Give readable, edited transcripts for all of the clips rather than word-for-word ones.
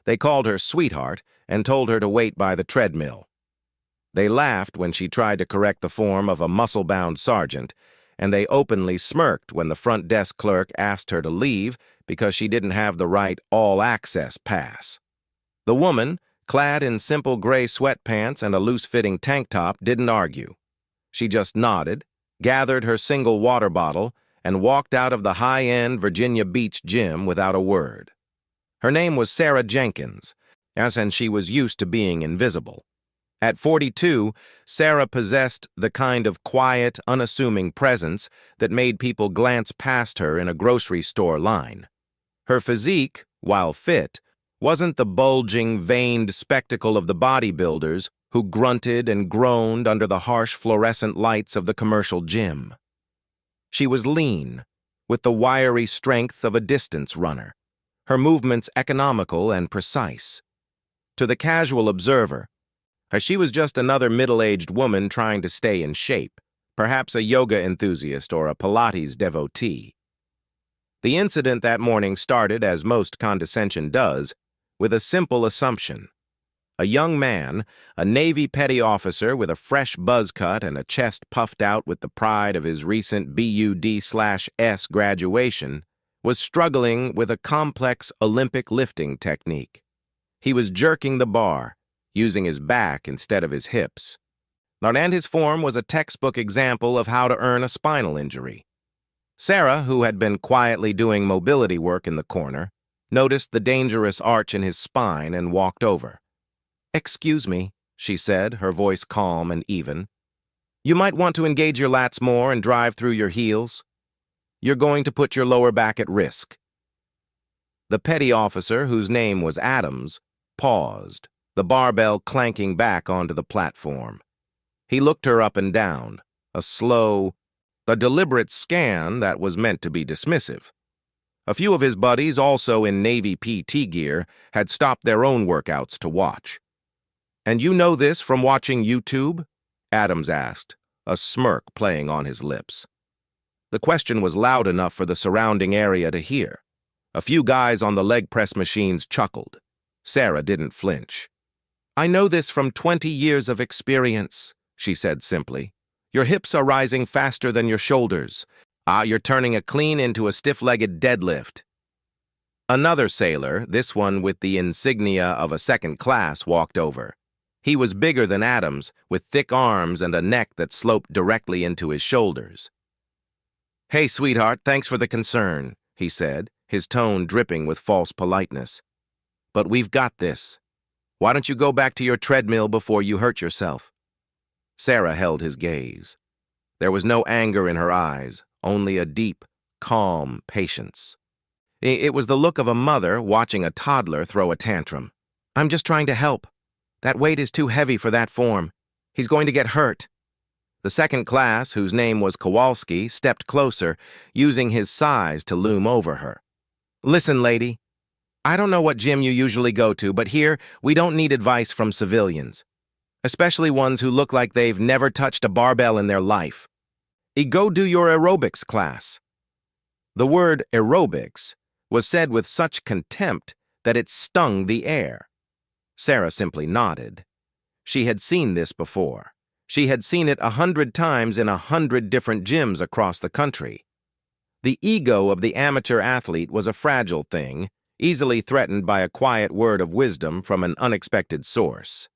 They called her Sweetheart and told her to wait by the treadmill. They laughed when she tried to correct the form of a muscle-bound sergeant, and they openly smirked when the front desk clerk asked her to leave because she didn't have the right all-access pass. The woman, clad in simple gray sweatpants and a loose-fitting tank top, didn't argue. She just nodded, gathered her single water bottle, and walked out of the high-end Virginia Beach gym without a word. Her name was Sarah Jenkins, and she was used to being invisible. At 42, Sarah possessed the kind of quiet, unassuming presence that made people glance past her in a grocery store line. Her physique, while fit, wasn't the bulging, veined spectacle of the bodybuilders who grunted and groaned under the harsh fluorescent lights of the commercial gym. She was lean, with the wiry strength of a distance runner, her movements economical and precise. To the casual observer, she was just another middle-aged woman trying to stay in shape, perhaps a yoga enthusiast or a Pilates devotee. The incident that morning started, as most condescension does, with a simple assumption. A young man, a Navy petty officer with a fresh buzz cut and a chest puffed out with the pride of his recent BUD/S graduation, was struggling with a complex Olympic lifting technique. He was jerking the bar, using his back instead of his hips. And his form was a textbook example of how to earn a spinal injury. Sarah, who had been quietly doing mobility work in the corner, noticed the dangerous arch in his spine and walked over. "Excuse me," she said, her voice calm and even. "You might want to engage your lats more and drive through your heels. You're going to put your lower back at risk." The petty officer, whose name was Adams, paused, the barbell clanking back onto the platform. He looked her up and down, a deliberate scan that was meant to be dismissive. A few of his buddies, also in Navy PT gear, had stopped their own workouts to watch. "And you know this from watching YouTube?" Adams asked, a smirk playing on his lips. The question was loud enough for the surrounding area to hear. A few guys on the leg press machines chuckled. Sarah didn't flinch. "I know this from 20 years of experience," she said simply. "Your hips are rising faster than your shoulders. You're turning a clean into a stiff-legged deadlift." Another sailor, this one with the insignia of a second class, walked over. He was bigger than Adams, with thick arms and a neck that sloped directly into his shoulders. "Hey, sweetheart, thanks for the concern," he said, his tone dripping with false politeness. "But we've got this. Why don't you go back to your treadmill before you hurt yourself?" Sarah held his gaze. There was no anger in her eyes, only a deep, calm patience. It was the look of a mother watching a toddler throw a tantrum. "I'm just trying to help. That weight is too heavy for that form. He's going to get hurt." The second class, whose name was Kowalski, stepped closer, using his size to loom over her. "Listen, lady. I don't know what gym you usually go to, but here, we don't need advice from civilians, especially ones who look like they've never touched a barbell in their life. Go do your aerobics class." The word aerobics was said with such contempt that it stung the air. Sarah simply nodded. She had seen this before. She had seen it 100 times in 100 different gyms across the country. The ego of the amateur athlete was a fragile thing, easily threatened by a quiet word of wisdom from an unexpected source.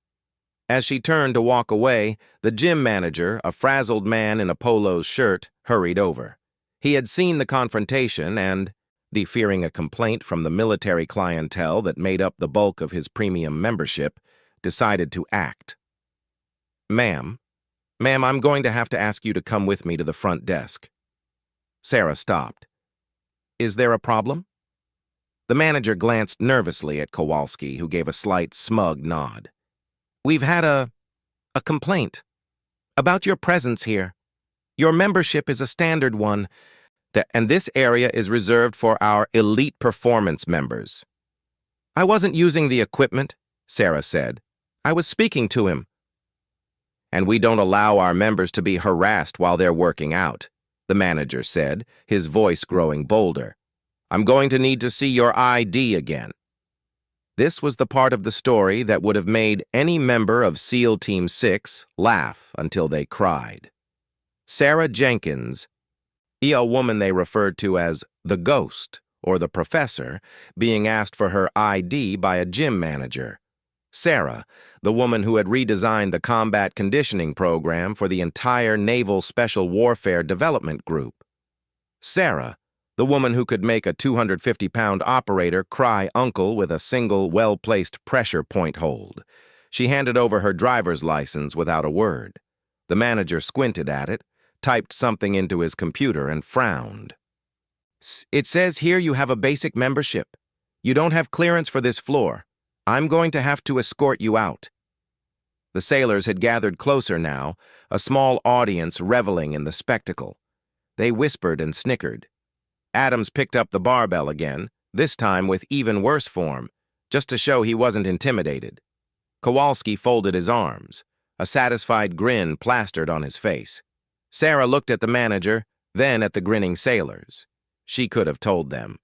As she turned to walk away, the gym manager, a frazzled man in a polo shirt, hurried over. He had seen the confrontation and, fearing a complaint from the military clientele that made up the bulk of his premium membership, decided to act. Ma'am, I'm going to have to ask you to come with me to the front desk." Sarah stopped. "Is there a problem?" The manager glanced nervously at Kowalski, who gave a slight, smug nod. "We've had a complaint about your presence here. Your membership is a standard one, and this area is reserved for our elite performance members." "I wasn't using the equipment," Sarah said. "I was speaking to him." "And we don't allow our members to be harassed while they're working out," the manager said, his voice growing bolder. "I'm going to need to see your ID again." This was the part of the story that would have made any member of SEAL Team 6 laugh until they cried. Sarah Jenkins, a woman they referred to as the Ghost or the Professor, being asked for her ID by a gym manager. Sarah, the woman who had redesigned the combat conditioning program for the entire Naval Special Warfare Development Group. Sarah, the woman who could make a 250-pound operator cry uncle with a single well-placed pressure point hold. She handed over her driver's license without a word. The manager squinted at it, typed something into his computer, and frowned. "It says here you have a basic membership. You don't have clearance for this floor. I'm going to have to escort you out." The sailors had gathered closer now, a small audience reveling in the spectacle. They whispered and snickered. Adams picked up the barbell again, this time with even worse form, just to show he wasn't intimidated. Kowalski folded his arms, a satisfied grin plastered on his face. Sarah looked at the manager, then at the grinning sailors. She could have told them.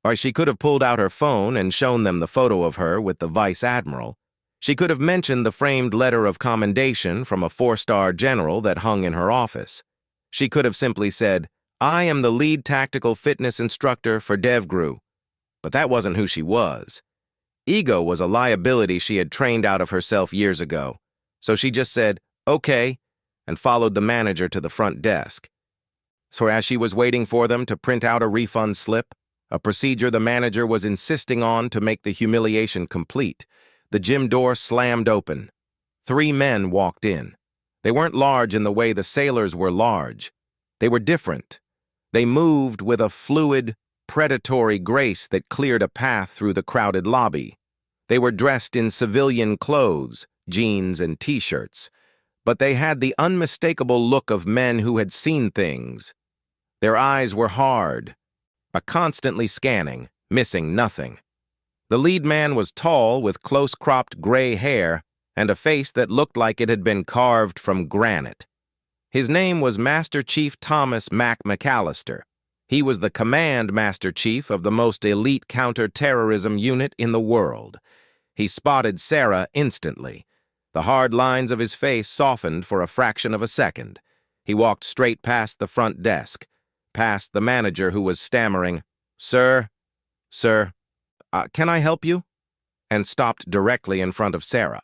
Or she could have pulled out her phone and shown them the photo of her with the vice admiral. She could have mentioned the framed letter of commendation from a 4-star general that hung in her office. She could have simply said, "I am the lead tactical fitness instructor for DevGru." But that wasn't who she was. Ego was a liability she had trained out of herself years ago. So she just said, "Okay," and followed the manager to the front desk. So as she was waiting for them to print out a refund slip, a procedure the manager was insisting on to make the humiliation complete, the gym door slammed open. 3 men walked in. They weren't large in the way the sailors were large. They were different. They moved with a fluid, predatory grace that cleared a path through the crowded lobby. They were dressed in civilian clothes, jeans and t-shirts, but they had the unmistakable look of men who had seen things. Their eyes were hard, but constantly scanning, missing nothing. The lead man was tall with close-cropped gray hair and a face that looked like it had been carved from granite. His name was Master Chief Thomas Mac McAllister. He was the Command Master Chief of the most elite counter-terrorism unit in the world. He spotted Sarah instantly. The hard lines of his face softened for a fraction of a second. He walked straight past the front desk, past the manager who was stammering, Sir, can I help you?" and stopped directly in front of Sarah.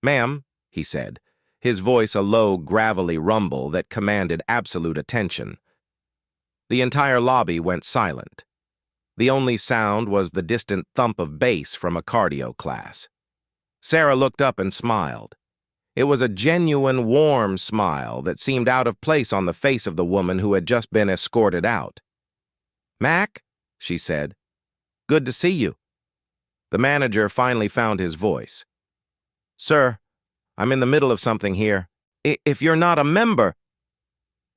"Ma'am," he said, his voice a low, gravelly rumble that commanded absolute attention. The entire lobby went silent. The only sound was the distant thump of bass from a cardio class. Sarah looked up and smiled. It was a genuine, warm smile that seemed out of place on the face of the woman who had just been escorted out. "Mac," she said, "good to see you." The manager finally found his voice. "Sir, I'm in the middle of something here. If you're not a member—"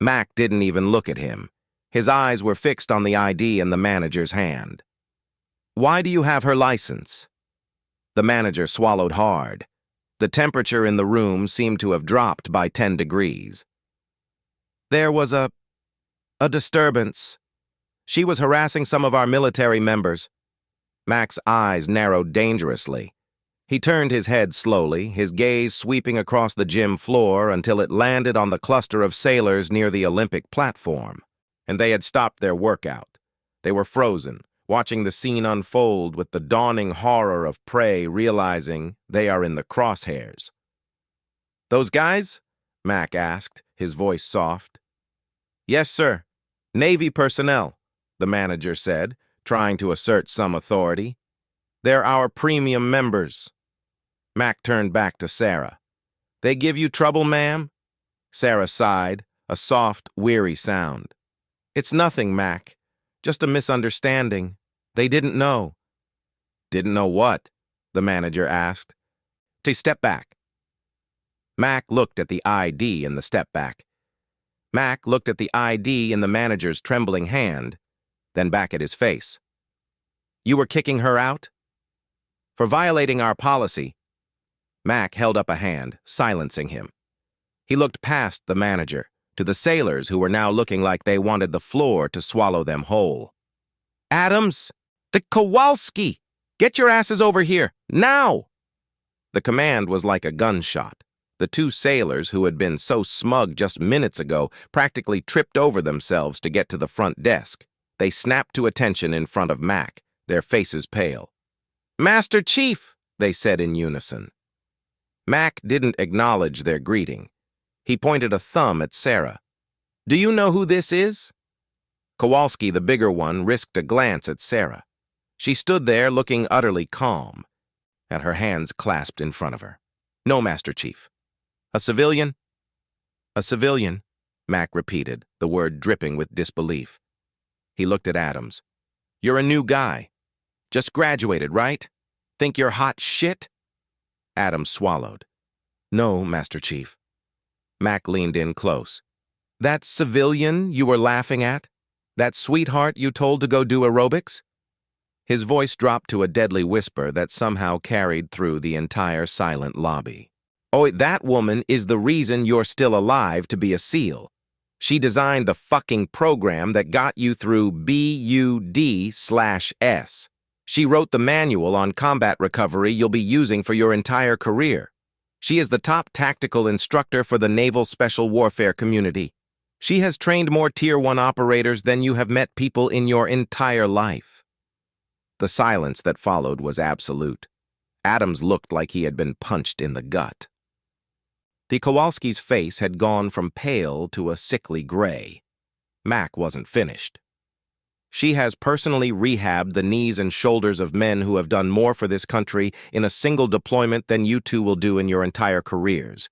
Mac didn't even look at him. His eyes were fixed on the ID in the manager's hand. "Why do you have her license?" The manager swallowed hard. The temperature in the room seemed to have dropped by 10 degrees. "There was a disturbance. She was harassing some of our military members." Mac's eyes narrowed dangerously. He turned his head slowly, his gaze sweeping across the gym floor until it landed on the cluster of sailors near the Olympic platform. And they had stopped their workout. They were frozen, watching the scene unfold with the dawning horror of prey realizing they are in the crosshairs. "Those guys?" Mac asked, his voice soft. "Yes, sir. Navy personnel," the manager said, trying to assert some authority. "They're our premium members." Mac turned back to Sarah. "They give you trouble, ma'am?" Sarah sighed, a soft, weary sound. "It's nothing, Mac. Just a misunderstanding. They didn't know." "Didn't know what?" the manager asked. "To step back." Mac looked at the ID in the step back. Mac looked at the ID in the manager's trembling hand, then back at his face. "You were kicking her out?" "For violating our policy." Mac held up a hand, silencing him. He looked past the manager, to the sailors who were now looking like they wanted the floor to swallow them whole. "Adams! The Kowalski!" Get your asses over here, now! The command was like a gunshot. The two sailors, who had been so smug just minutes ago, practically tripped over themselves to get to the front desk. They snapped to attention in front of Mac, their faces pale. "Master Chief," they said in unison. Mac didn't acknowledge their greeting. He pointed a thumb at Sarah. "Do you know who this is?" Kowalski, the bigger one, risked a glance at Sarah. She stood there looking utterly calm, at her hands clasped in front of her. "No, Master Chief." "A civilian?" "A civilian," Mac repeated, the word dripping with disbelief. He looked at Adams. "You're a new guy. Just graduated, right? Think you're hot shit?" Adams swallowed. "No, Master Chief." Mac leaned in close. "That civilian you were laughing at? That sweetheart you told to go do aerobics?" His voice dropped to a deadly whisper that somehow carried through the entire silent lobby. "Oh, that woman is the reason you're still alive to be a SEAL. She designed the fucking program that got you through BUD/S. She wrote the manual on combat recovery you'll be using for your entire career. She is the top tactical instructor for the naval special warfare community. She has trained more Tier 1 operators than you have met people in your entire life." The silence that followed was absolute. Adams looked like he had been punched in the gut. The Kowalski's face had gone from pale to a sickly gray. Mac wasn't finished. "She has personally rehabbed the knees and shoulders of men who have done more for this country in a single deployment than you two will do in your entire careers.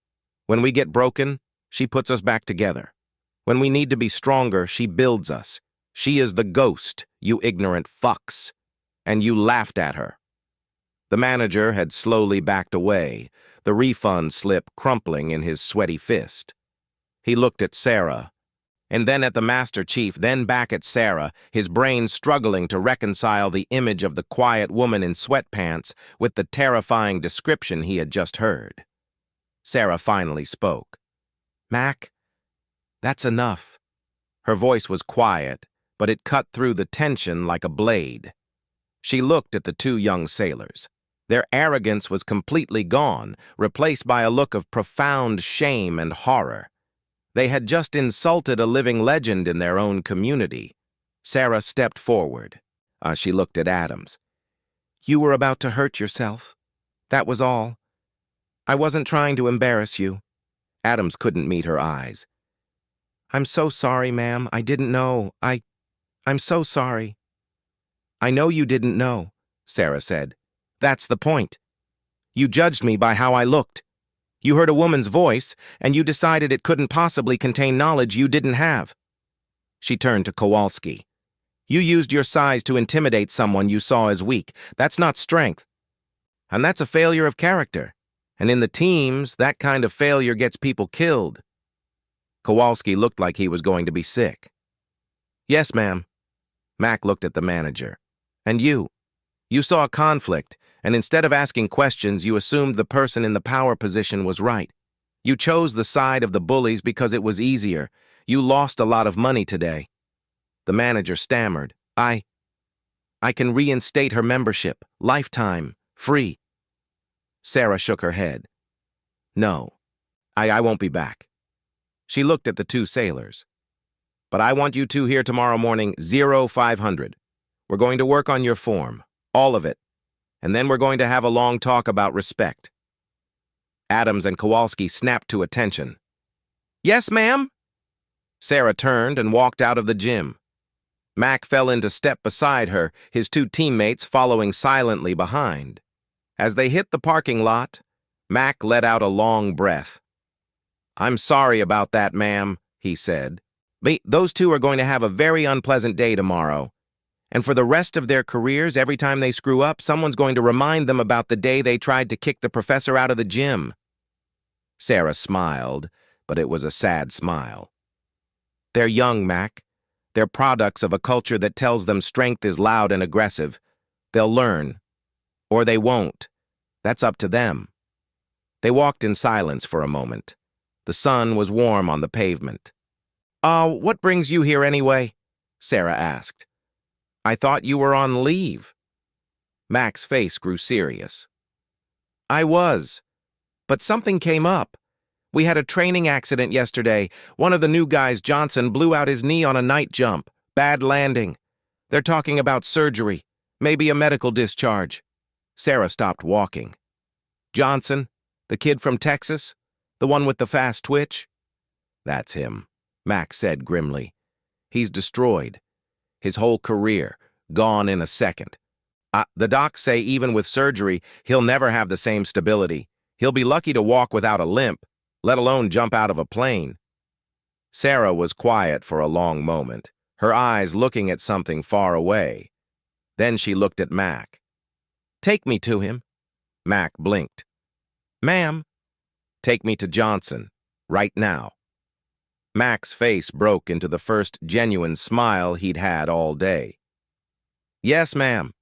When we get broken, she puts us back together. When we need to be stronger, she builds us. She is the ghost, you ignorant fucks. And you laughed at her." The manager had slowly backed away, the refund slip crumpling in his sweaty fist. He looked at Sarah, and then at the Master Chief, then back at Sarah, his brain struggling to reconcile the image of the quiet woman in sweatpants with the terrifying description he had just heard. Sarah finally spoke. "Mac, that's enough." Her voice was quiet, but it cut through the tension like a blade. She looked at the two young sailors. Their arrogance was completely gone, replaced by a look of profound shame and horror. They had just insulted a living legend in their own community. Sarah stepped forward. She looked at Adams. "You were about to hurt yourself. That was all. I wasn't trying to embarrass you." Adams couldn't meet her eyes. "I'm so sorry, ma'am. I didn't know. I'm so sorry." "I know you didn't know," Sarah said. "That's the point. You judged me by how I looked. You heard a woman's voice, and you decided it couldn't possibly contain knowledge you didn't have." She turned to Kowalski. "You used your size to intimidate someone you saw as weak. That's not strength. And that's a failure of character. And in the teams, that kind of failure gets people killed." Kowalski looked like he was going to be sick. "Yes, ma'am." Mac looked at the manager. "And you? You saw a conflict, and instead of asking questions, you assumed the person in the power position was right. You chose the side of the bullies because it was easier. You lost a lot of money today." The manager stammered. I can reinstate her membership, lifetime, free." Sarah shook her head. "No, I won't be back." She looked at the two sailors. "But I want you two here tomorrow morning, 0500. We're going to work on your form, all of it. And then we're going to have a long talk about respect." Adams and Kowalski snapped to attention. "Yes, ma'am." Sarah turned and walked out of the gym. Mac fell into step beside her, his two teammates following silently behind. As they hit the parking lot, Mac let out a long breath. "I'm sorry about that, ma'am," he said. "But those two are going to have a very unpleasant day tomorrow. And for the rest of their careers, every time they screw up, someone's going to remind them about the day they tried to kick the professor out of the gym." Sarah smiled, but it was a sad smile. "They're young, Mac. They're products of a culture that tells them strength is loud and aggressive. They'll learn. Or they won't. That's up to them." They walked in silence for a moment. The sun was warm on the pavement. What brings you here anyway?" Sarah asked. "I thought you were on leave." Mac's face grew serious. I was, but something came up. We had a training accident yesterday. One of the new guys, Johnson, blew out his knee on a night jump. Bad landing. They're talking about surgery, maybe a medical discharge. Sarah stopped walking. Johnson, the kid from Texas? The one with the fast twitch? That's him, Mac said grimly. He's destroyed. His whole career, gone in a second. The docs say even with surgery, he'll never have the same stability. He'll be lucky to walk without a limp, let alone jump out of a plane. Sarah was quiet for a long moment, her eyes looking at something far away. Then she looked at Mac. Take me to him. Mac blinked. Ma'am. Take me to Johnson, right now. Mac's face broke into the first genuine smile he'd had all day. Yes, ma'am.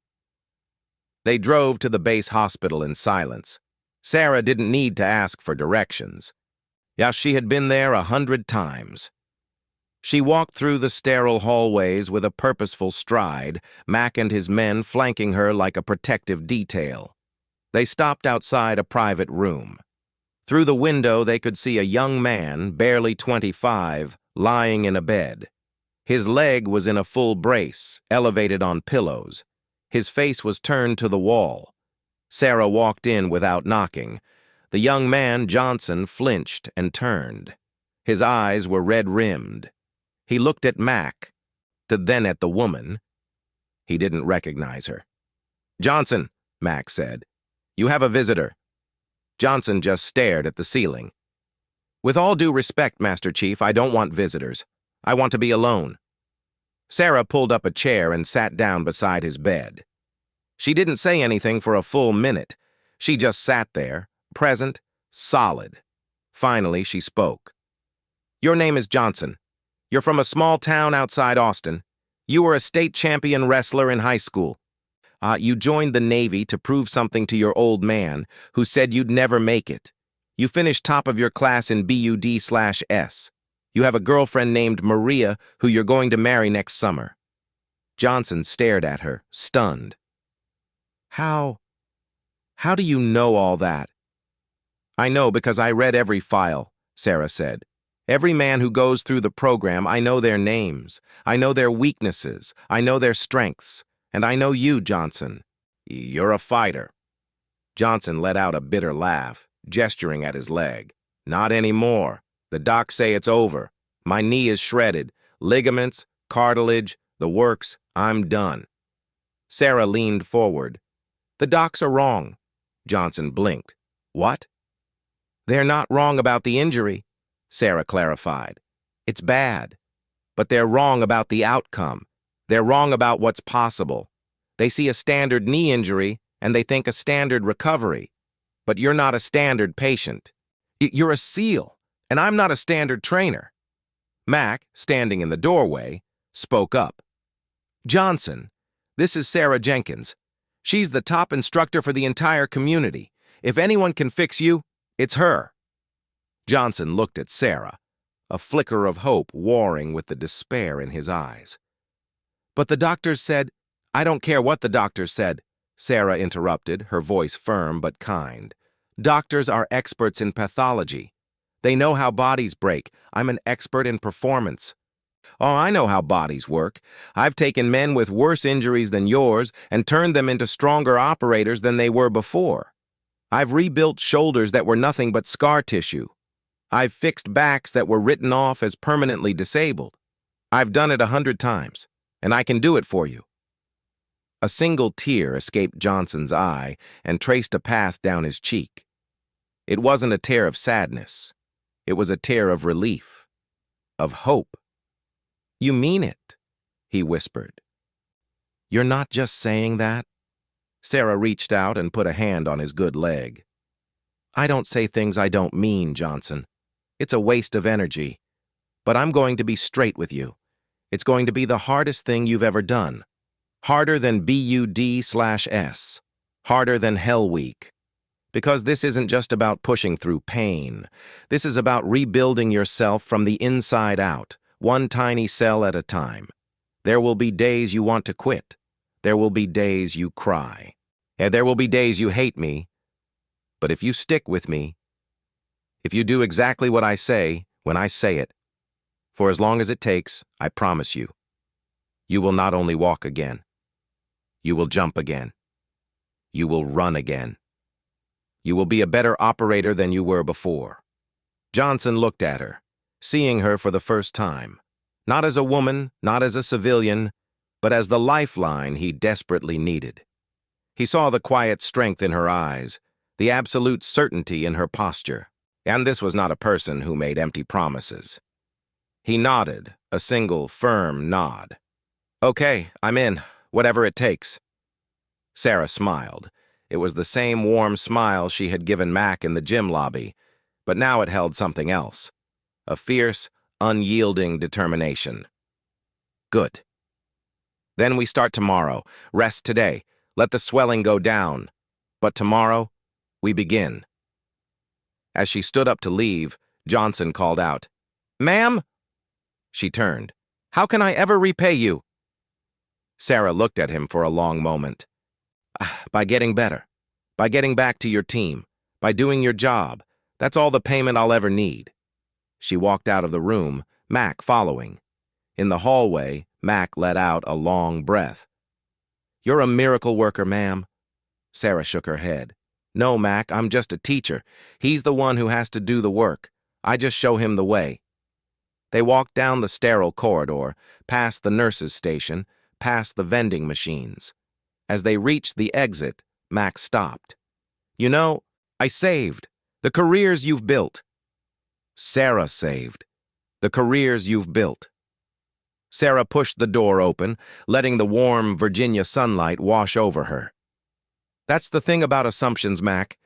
They drove to the base hospital in silence. Sarah didn't need to ask for directions. Yeah, she had been there 100 times. She walked through the sterile hallways with a purposeful stride, Mac and his men flanking her like a protective detail. They stopped outside a private room. Through the window, they could see a young man, barely 25, lying in a bed. His leg was in a full brace, elevated on pillows. His face was turned to the wall. Sarah walked in without knocking. The young man, Johnson, flinched and turned. His eyes were red-rimmed. He looked at Mac, then at the woman. He didn't recognize her. Johnson, Mac said, you have a visitor. Johnson just stared at the ceiling. With all due respect, Master Chief, I don't want visitors. I want to be alone. Sarah pulled up a chair and sat down beside his bed. She didn't say anything for a full minute. She just sat there, present, solid. Finally, she spoke. Your name is Johnson. You're from a small town outside Austin. You were a state champion wrestler in high school. You joined the Navy to prove something to your old man, who said you'd never make it. You finished top of your class in BUD/S. You have a girlfriend named Maria, who you're going to marry next summer. Johnson stared at her, stunned. How do you know all that? I know because I read every file, Sarah said. Every man who goes through the program, I know their names. I know their weaknesses. I know their strengths. And I know you, Johnson. You're a fighter. Johnson let out a bitter laugh, gesturing at his leg. Not anymore. The docs say it's over. My knee is shredded. Ligaments, cartilage, the works. I'm done. Sarah leaned forward. The docs are wrong. Johnson blinked. What? They're not wrong about the injury, Sarah clarified. It's bad. But they're wrong about the outcome. They're wrong about what's possible. They see a standard knee injury, and they think a standard recovery. But you're not a standard patient. You're a SEAL, and I'm not a standard trainer. Mac, standing in the doorway, spoke up. Johnson, this is Sarah Jenkins. She's the top instructor for the entire community. If anyone can fix you, it's her. Johnson looked at Sarah, a flicker of hope warring with the despair in his eyes. But the doctors said, I don't care what the doctors said, Sarah interrupted, her voice firm but kind. Doctors are experts in pathology. They know how bodies break. I'm an expert in performance. Oh, I know how bodies work. I've taken men with worse injuries than yours and turned them into stronger operators than they were before. I've rebuilt shoulders that were nothing but scar tissue. I've fixed backs that were written off as permanently disabled. I've done it 100 times, and I can do it for you. A single tear escaped Johnson's eye and traced a path down his cheek. It wasn't a tear of sadness. It was a tear of relief, of hope. You mean it, he whispered. You're not just saying that? Sarah reached out and put a hand on his good leg. I don't say things I don't mean, Johnson. It's a waste of energy. But I'm going to be straight with you. It's going to be the hardest thing you've ever done. Harder than BUD/S. Harder than Hell Week. Because this isn't just about pushing through pain. This is about rebuilding yourself from the inside out, one tiny cell at a time. There will be days you want to quit. There will be days you cry. And there will be days you hate me, but if you stick with me, if you do exactly what I say when I say it, for as long as it takes, I promise you, you will not only walk again, you will jump again. You will run again. You will be a better operator than you were before. Johnson looked at her, seeing her for the first time, not as a woman, not as a civilian, but as the lifeline he desperately needed. He saw the quiet strength in her eyes, the absolute certainty in her posture, and this was not a person who made empty promises. He nodded, a single, firm nod. Okay, I'm in, whatever it takes. Sarah smiled. It was the same warm smile she had given Mac in the gym lobby, but now it held something else. A fierce, unyielding determination. Good. Then we start tomorrow. Rest today. Let the swelling go down. But tomorrow, we begin. As she stood up to leave, Johnson called out, "Ma'am?" She turned. "How can I ever repay you?" Sarah looked at him for a long moment. By getting better. By getting back to your team. By doing your job. That's all the payment I'll ever need. She walked out of the room, Mac following. In the hallway, Mac let out a long breath. "You're a miracle worker, ma'am." Sarah shook her head. "No, Mac, I'm just a teacher. He's the one who has to do the work. I just show him the way." They walked down the sterile corridor, past the nurse's station, past the vending machines. As they reached the exit, Mac stopped. "You know, I saved. The careers you've built." Sarah saved. The careers you've built. Sarah pushed the door open, letting the warm Virginia sunlight wash over her. "That's the thing about assumptions, Mac.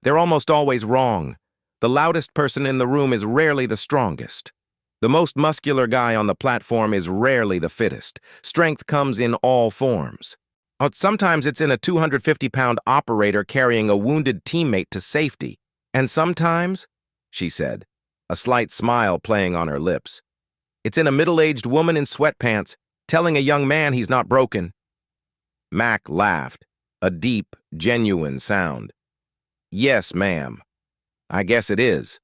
They're almost always wrong. The loudest person in the room is rarely the strongest. The most muscular guy on the platform is rarely the fittest. Strength comes in all forms. Sometimes it's in a 250-pound operator carrying a wounded teammate to safety. And sometimes," she said, a slight smile playing on her lips, "it's in a middle-aged woman in sweatpants telling a young man he's not broken." Mac laughed, a deep, genuine sound. "Yes, ma'am. I guess it is."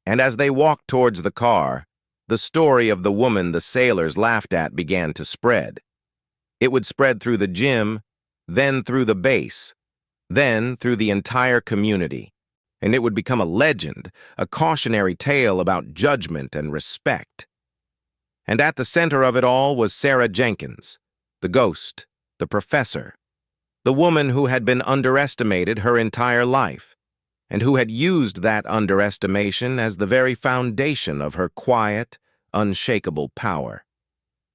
And as they walked towards the car, the story of the woman the sailors laughed at began to spread. It would spread through the gym, then through the base, then through the entire community. And it would become a legend, a cautionary tale about judgment and respect. And at the center of it all was Sarah Jenkins, the ghost, the professor, the woman who had been underestimated her entire life, and who had used that underestimation as the very foundation of her quiet, unshakable power.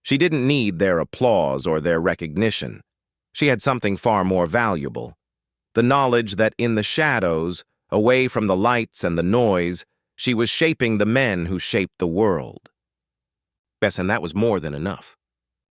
She didn't need their applause or their recognition. She had something far more valuable, the knowledge that in the shadows, away from the lights and the noise, she was shaping the men who shaped the world. Yes, and that was more than enough.